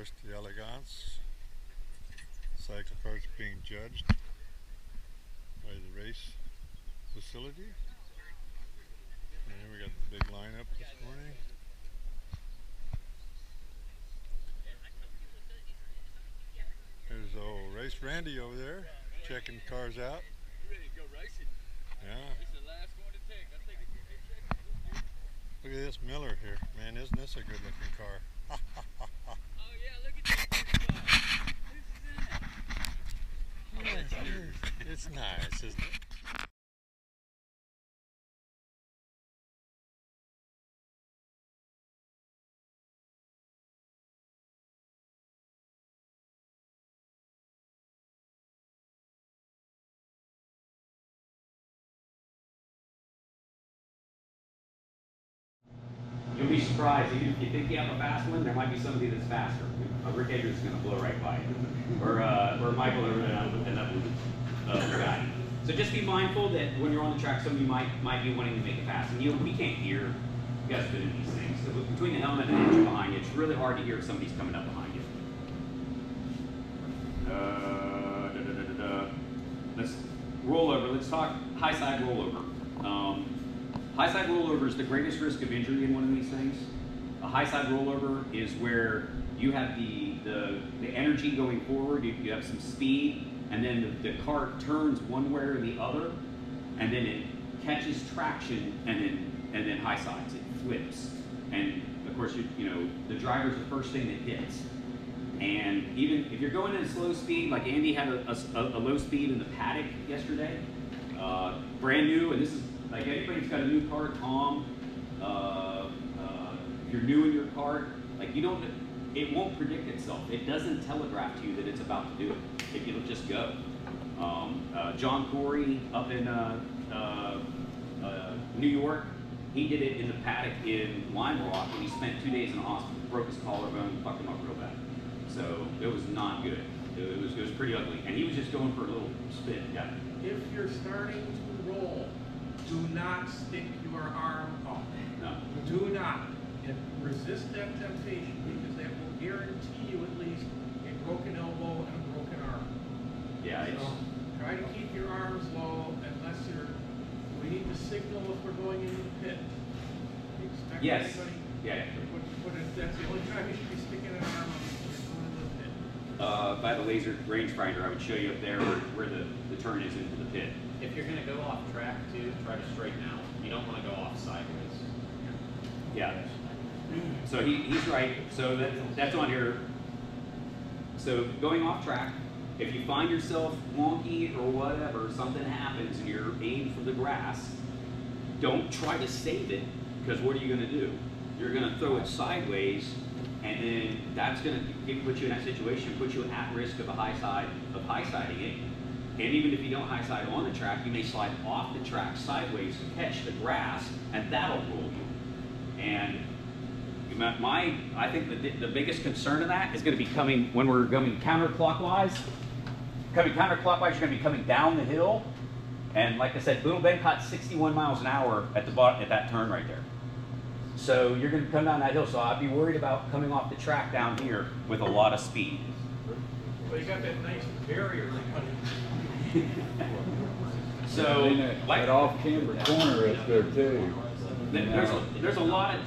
course, the elegance. Cyclekart's being judged by the race facility. And here we got the big lineup this morning. There's old Race Randy over there checking cars out. Ready to go racing? Yeah. This is the last one to take. I think it's Look at this Miller here. Man, isn't this a good looking car? oh yeah, look at that big spot. It's nice, isn't it? You'll be surprised. Even if you think you have a fast one, there might be somebody that's faster. Rick Edwards is going to blow right by you. Or Michael will end up with the guy. So just be mindful that when you're on the track, somebody might be wanting to make it fast. And we can't hear. You guys have been in these things. So between the helmet and the engine behind you, it's really hard to hear if somebody's coming up behind you. Let's roll over. Let's talk high side rollover. High side rollover is the greatest risk of injury in one of these things. A high side rollover is where you have the energy going forward, you have some speed, and then the car turns one way or the other, and then it catches traction and then high sides, it flips. And of course, the driver's the first thing that hits. And even if you're going at a slow speed, like Andy had a low speed in the paddock yesterday, brand new, and this is like anybody's got a new car, Tom, if you're new in your car, like it won't predict itself. It doesn't telegraph to you that it's about to do it. It'll just go. John Corey up in New York, he did it in the paddock in Lime Rock, and he spent 2 days in the hospital, broke his collarbone, fucked him up real bad. So it was not good. It was pretty ugly, and he was just going for a little spin. Yeah. If you're starting to roll, do not stick your arm up. No. Do not. And resist that temptation, because that will guarantee you at least a broken elbow and a broken arm. Yeah. So try to keep your arms low unless we need to signal if we're going into the pit. Expect Yes. anybody, Yeah. that's the only time you should be sticking an arm up when you're going into the pit. If I had a laser rangefinder, I would show you up there where the turn is into the pit. If you're going to go off track too, try to straighten out. You don't want to go off sideways. Yeah. So he's right. So that's on here. So going off track, if you find yourself wonky or whatever, something happens and you're aimed for the grass, don't try to save it, because what are you going to do? You're going to throw it sideways, and then that's going to put you in that situation, put you at risk of high siding it. And even if you don't high side on the track, you may slide off the track sideways to catch the grass, and that'll roll you. And I think the biggest concern of that is going to be when we're going counterclockwise. Coming counterclockwise, you're going to be coming down the hill, and like I said, Boone Ben caught 61 miles an hour at the bottom at that turn right there. So you're going to come down that hill. So I'd be worried about coming off the track down here with a lot of speed. Well, you got that nice barrier running. So that off-camber corner up there too. There's a lot of